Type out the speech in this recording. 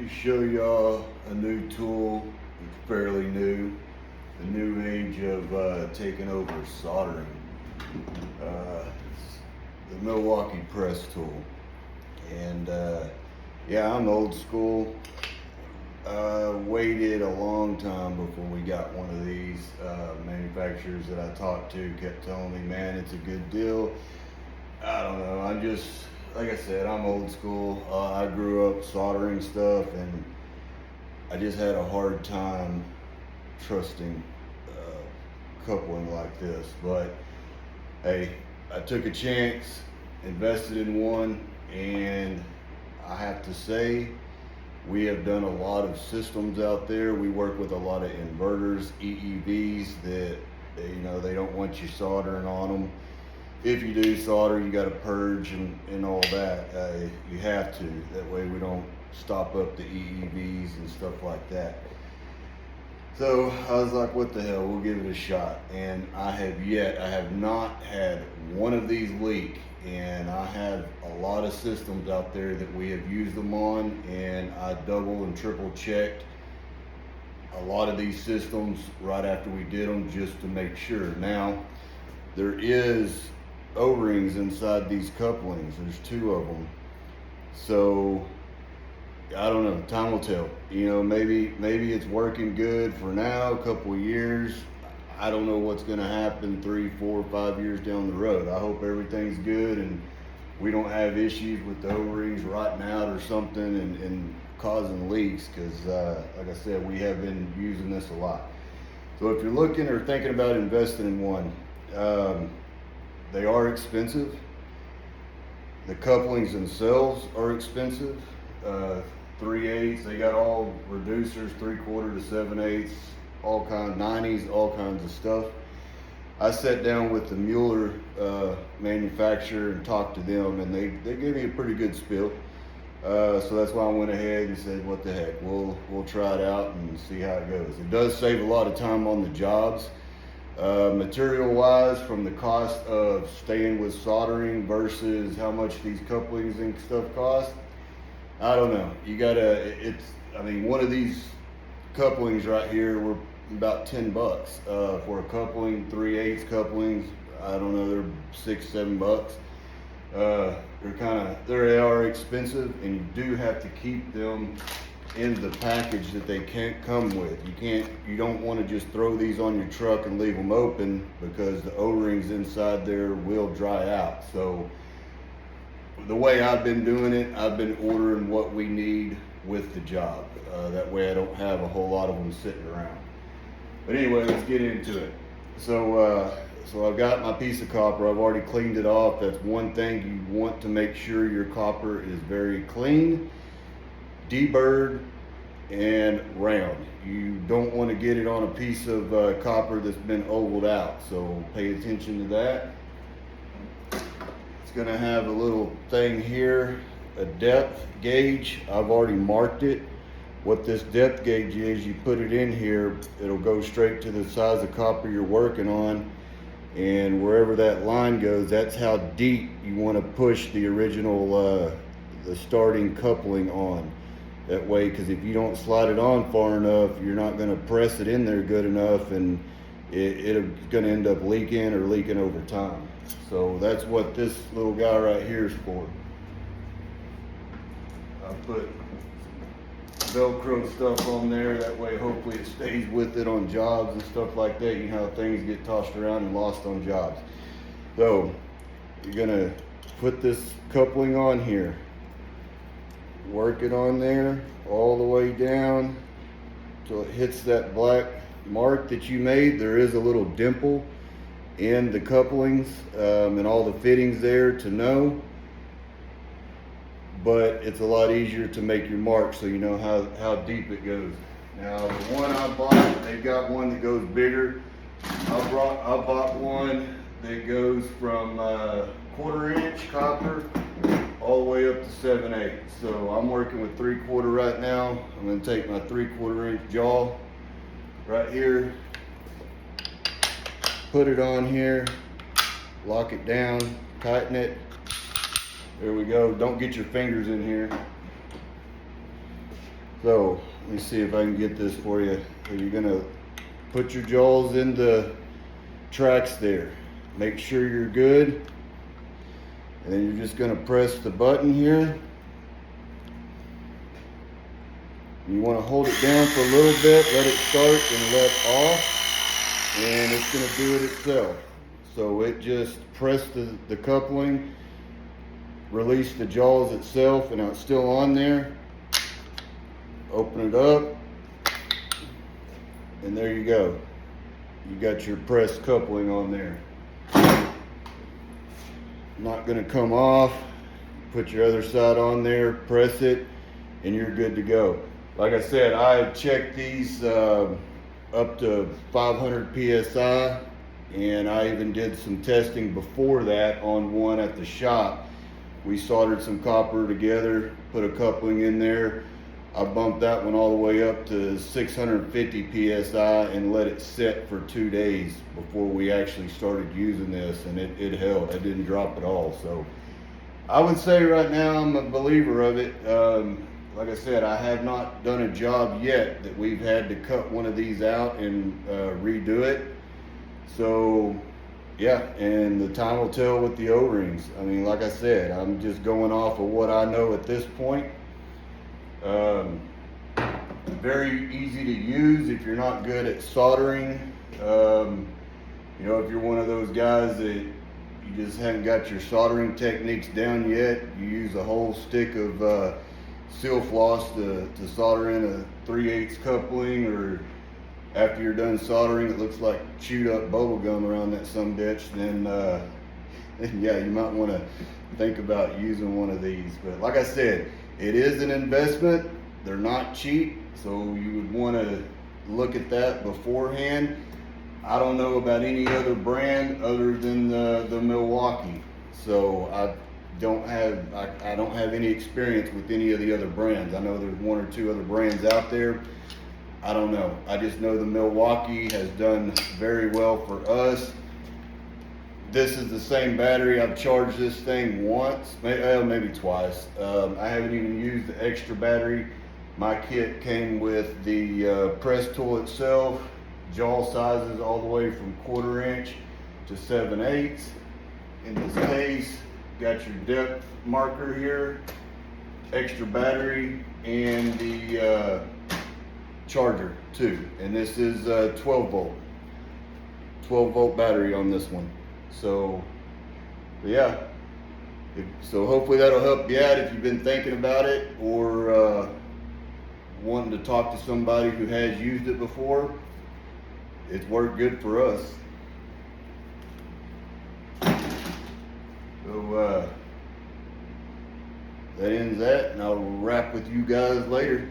me show y'all a new tool. It's fairly new. The new age of taking over soldering. It's the Milwaukee press tool. And yeah, I'm old school. Waited a long time before we got one of these. Manufacturers that I talked to kept telling me, man, it's a good deal. I don't know. I'm just, like I said, I'm old school. I grew up soldering stuff, and I just had a hard time trusting coupling like this. But hey, I took a chance, invested in one, and I have to say, we have done a lot of systems out there. We work with a lot of inverters, EEVs that, they don't want you soldering on them. If you do solder, you got to purge and all that. You have to. That way we don't stop up the EEVs and stuff like that. So I was like, what the hell, we'll give it a shot. And I have not had one of these leak. And I have a lot of systems out there that we have used them on, and I double and triple checked a lot of these systems right after we did them just to make sure. Now, there is O-rings inside these couplings. There's two of them. So I don't know, time will tell. Maybe it's working good for now, a couple of years. I don't know what's gonna happen 3, 4, 5 years down the road. I hope everything's good and we don't have issues with the O-rings rotting out or something and causing leaks, because like I said, we have been using this a lot. So if you're looking or thinking about investing in one, they are expensive. The couplings themselves are expensive. 3/8, they got all reducers, 3/4 to 7/8, all kinds, 90s, all kinds of stuff. I sat down with the Mueller manufacturer and talked to them, and they gave me a pretty good spiel. So that's why I went ahead and said, what the heck, we'll try it out and see how it goes. It does save a lot of time on the jobs. Material wise, from the cost of staying with soldering versus how much these couplings and stuff cost, I don't know. One of these couplings right here were about $10 for a coupling, 3/8 couplings. I don't know, they're $6, $7. They are expensive, and you do have to keep them in the package that they can't come with. You don't want to just throw these on your truck and leave them open, because the O-rings inside there will dry out. So the way I've been doing it, I've been ordering what we need with the job. That way I don't have a whole lot of them sitting around. But anyway, let's get into it. So I've got my piece of copper. I've already cleaned it off. That's one thing. You want to make sure your copper is very clean, deburred, and round. You don't want to get it on a piece of copper that's been ovaled out. So pay attention to that. It's gonna have a little thing here, a depth gauge. I've already marked it. What this depth gauge is, you put it in here, it'll go straight to the size of copper you're working on, and wherever that line goes, that's how deep you want to push the original the starting coupling on. That way, because if you don't slide it on far enough, you're not going to press it in there good enough, and it's going to end up leaking or leaking over time. So that's what this little guy right here is for. I put Velcro stuff on there, that way hopefully it stays with it on jobs and stuff like that. You know how things get tossed around and lost on jobs. So you're gonna put this coupling on here, work it on there all the way down till it hits that black mark that you made. There is a little dimple in the couplings and all the fittings there to know, but it's a lot easier to make your mark so you know how deep it goes. Now the one I bought, they've got one that goes bigger. I bought one that goes from 1/4 inch copper all the way up to 7/8. So I'm working with 3/4 right now. I'm gonna take my 3/4 inch jaw right here, put it on here, lock it down, tighten it. There we go. Don't get your fingers in here. So let me see if I can get this for you. So you're gonna put your jaws in the tracks there. Make sure you're good. And then you're just gonna press the button here. You wanna hold it down for a little bit, let it start and let off. And it's gonna do it itself. So it just pressed the coupling, release the jaws itself, and now it's still on there. Open it up, and there you go. You got your pressed coupling on there. Not gonna come off. Put your other side on there, press it, and you're good to go. Like I said, I checked these up to 500 PSI, and I even did some testing before that on one at the shop. We soldered some copper together, put a coupling in there. I bumped that one all the way up to 650 PSI and let it set for 2 days before we actually started using this, and it held. It didn't drop at all. So I would say right now I'm a believer of it. Like I said, I have not done a job yet that we've had to cut one of these out and redo it. So yeah, and the time will tell with the O-rings. I mean, like I said, I'm just going off of what I know at this point. Very easy to use if you're not good at soldering. You know, if you're one of those guys that you just haven't got your soldering techniques down yet, you use a whole stick of seal floss to solder in a 3/8 coupling, or after you're done soldering, it looks like chewed up bubble gum around that sumbitch, then yeah, you might want to think about using one of these. But like I said, it is an investment. They're not cheap, so you would want to look at that beforehand. I don't know about any other brand other than the Milwaukee, so I don't have any experience with any of the other brands. I know there's one or two other brands out there. I don't know. I just know the Milwaukee has done very well for us. This is the same battery. I've charged this thing once, maybe twice. I haven't even used the extra battery. My kit came with the press tool itself, jaw sizes all the way from 1/4 inch to 7/8. In this case, got your depth marker here, extra battery, and the charger too. And this is 12 volt battery on this one. So yeah, so hopefully that'll help you out if you've been thinking about it, or wanting to talk to somebody who has used it before. It's worked good for us. So that ends that, and I'll wrap with you guys later.